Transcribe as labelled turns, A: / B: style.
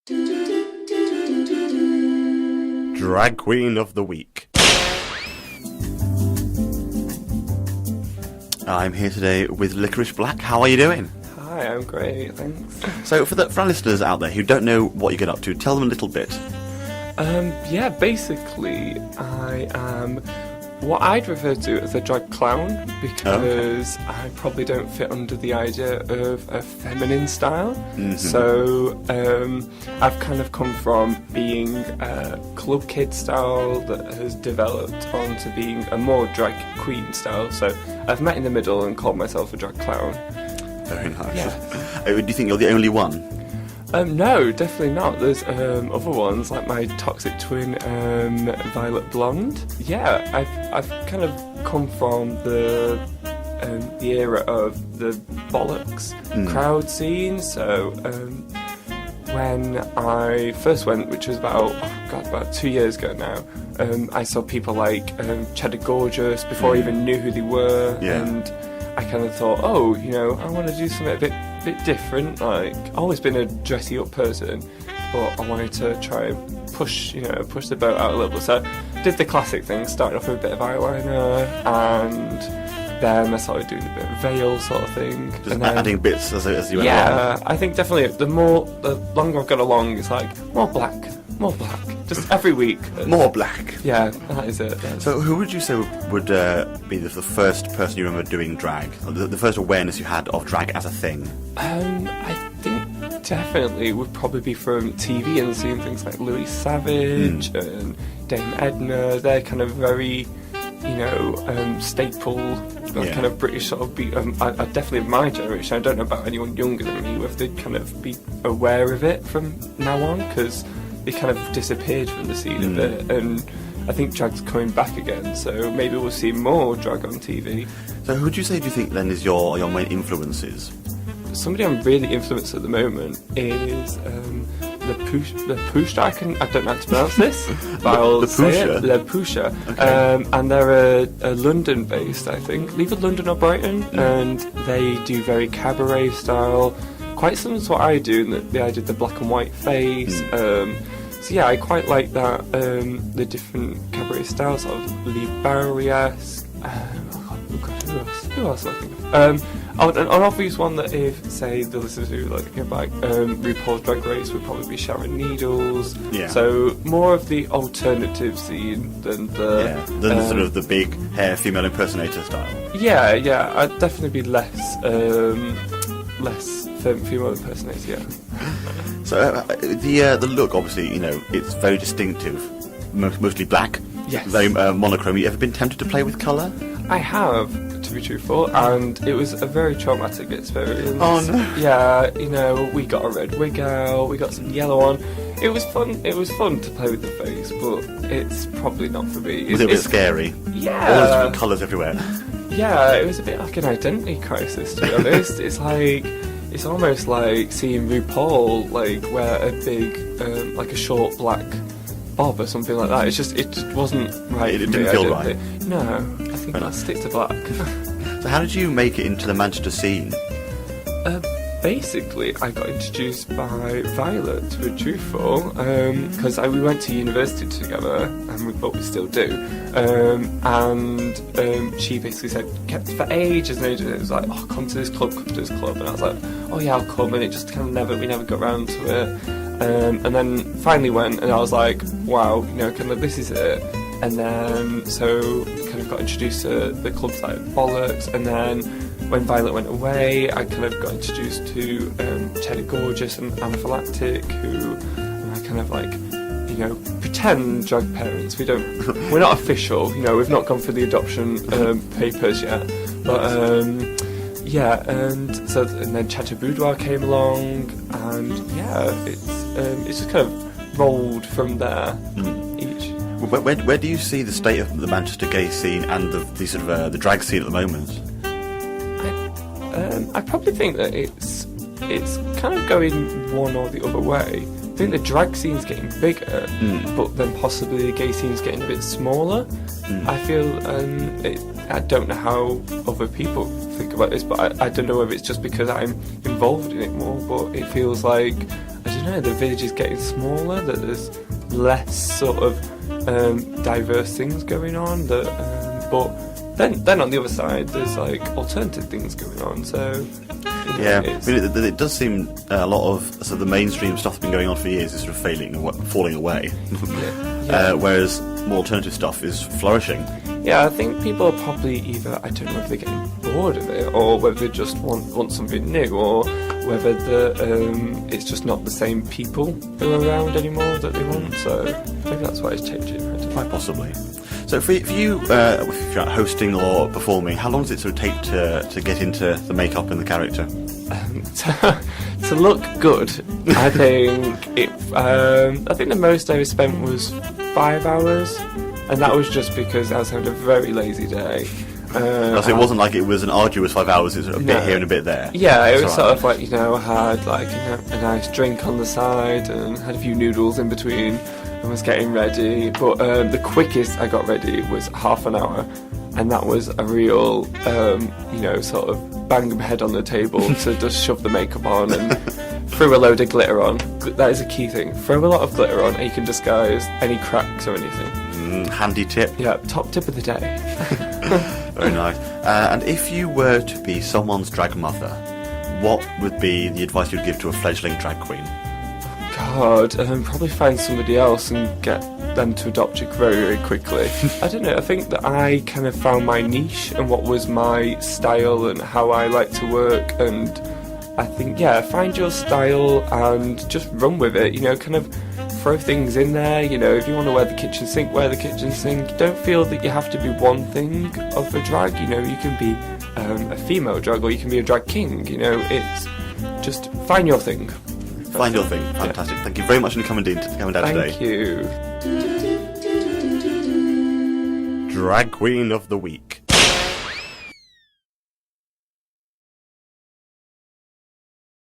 A: Drag Queen of the Week. I'm here today with Liquorice Black. How are you doing?
B: Hi, I'm great, thanks.
A: So for our listeners out there who don't know what you get up to, tell them a little bit.
B: Basically, I am what I'd refer to as a drag clown because I probably don't fit under the idea of a feminine style. Mm-hmm. So I've kind of come from being a club kid style that has developed onto being a more drag queen style. So I've met in the middle and called myself a drag clown.
A: Very nice.
B: Yeah.
A: Do you think you're the only one?
B: No, definitely not. There's other ones like my toxic twin, Violet Blonde. Yeah, I've kind of come from the era of the bollocks crowd scene. So when I first went, which was about 2 years ago now, I saw people like Cheddar Gorgeous before I even knew who they were, and I kind of thought, I want to do something a bit different. Like, I've always been a dressy up person, but I wanted to try and push the boat out a little bit. So did the classic thing, started off with a bit of eyeliner, and then I started doing a bit of veil sort of thing.
A: Just
B: and then,
A: adding bits as you went along.
B: Yeah, I think definitely the longer I've got along, it's like more black. Just every week.
A: More black.
B: Yeah, that is it.
A: So who would you say would be the first person you remember doing drag? The first awareness you had of drag as a thing?
B: I think definitely would probably be from TV and seeing things like Louis Savage and Dame Edna. They're kind of very, staple kind of British sort of beat. I definitely of my generation. I don't know about anyone younger than me, whether they'd kind of be aware of it from now on, because they kind of disappeared from the scene a bit, and I think drag's coming back again, so maybe we'll see more drag on TV.
A: So who do you think then is your main influences?
B: Somebody I'm really influenced at the moment is Lepusha. I don't know how to pronounce this, but I'll say it. Lepusha.
A: Okay.
B: And they're a London-based, I think, either London or Brighton, and they do very cabaret style, quite similar to what I do, in that I did the black and white face. So yeah, I quite like that, the different cabaret styles, sort of Lee Bowery-esque. Who else I think of? An obvious one that if, say, the listeners who like thinking about RuPaul's Drag Race would probably be Sharon Needles. Yeah. So more of the alternative scene than the
A: sort of the big hair female impersonator style. Yeah,
B: I'd definitely be less female impersonator. Yeah.
A: So the look, obviously, it's very distinctive, mostly black.
B: Yes. Very
A: monochrome. You ever been tempted to play with colour?
B: I have, to be truthful, and it was a very traumatic experience.
A: Oh no!
B: Yeah, we got a red wig out, we got some yellow on. It was fun. It was fun to play with the face, but it's probably not for me.
A: Was it a bit scary?
B: Yeah.
A: All those different colours everywhere.
B: Yeah, it was a bit like an identity crisis, to be honest. It's almost like seeing RuPaul wear a big, like a short black bob or something like that. It just wasn't right.
A: It didn't feel right.
B: No, I think I'll stick to black.
A: So how did you make it into the Manchester scene?
B: Basically, I got introduced by Violet, to be truthful, because we went to university together, and we still do. And she basically said, kept for ages and ages. It was like, come to this club, and I was like, oh yeah, I'll come, and it just kind of we never got around to it. And then finally went, and I was like, wow, kind of this is it. And then so kind of got introduced to the clubs like Bollocks, and then when Violet went away, I kind of got introduced to Cheddar Gorgeous and Anaphylactic, who are kind of like, pretend drag parents. We're not official, we've not gone for the adoption papers yet, but and then Chateau Boudoir came along, and it's just kind of rolled from there. Each.
A: Where do you see the state of the Manchester gay scene and the drag scene at the moment?
B: I probably think that it's kind of going one or the other way. I think the drag scene's getting bigger, but then possibly the gay scene's getting a bit smaller. I feel, I don't know how other people think about this, but I don't know if it's just because I'm involved in it more, but it feels like, I don't don't know, the village is getting smaller, that there's less sort of diverse things going on, but then on the other side there's like alternative things going on, so
A: yeah, it does seem a lot of sort of the mainstream stuff that's been going on for years is sort of falling away. Whereas more alternative stuff is flourishing.
B: Yeah, I think people are probably either, I don't know if they're getting bored of it, or whether they just want something new, or whether it's just not the same people who are around anymore that they want, so maybe that's why it's changing.
A: Quite possibly. So for you, if you're hosting or performing, how long does it sort of take to get into the makeup and the character?
B: To look good, I think the most I ever spent was 5 hours, and that was just because I was having a very lazy day.
A: So it wasn't like it was an arduous 5 hours, it was a bit here and a bit there.
B: Yeah, it was sort of like, I had like a nice drink on the side and had a few noodles in between and was getting ready. But the quickest I got ready was half an hour, and that was a real, sort of bang my head on the table to just shove the makeup on and threw a load of glitter on. That is a key thing. Throw a lot of glitter on and you can disguise any cracks or anything.
A: Handy tip.
B: Yeah, top tip of the day.
A: Very nice. And if you were to be someone's drag mother, what would be the advice you'd give to a fledgling drag queen?
B: God, probably find somebody else and get them to adopt you very, very quickly. I don't know, I think that I kind of found my niche and what was my style and how I like to work, and I think, find your style and just run with it, kind of throw things in there, if you want to wear the kitchen sink, wear the kitchen sink. Don't feel that you have to be one thing of a drag, you can be a female drag, or you can be a drag king, it's just find your thing.
A: Find your thing. Fantastic. Yeah. Thank you very much for coming down today.
B: Thank you.
A: Drag Queen of the Week.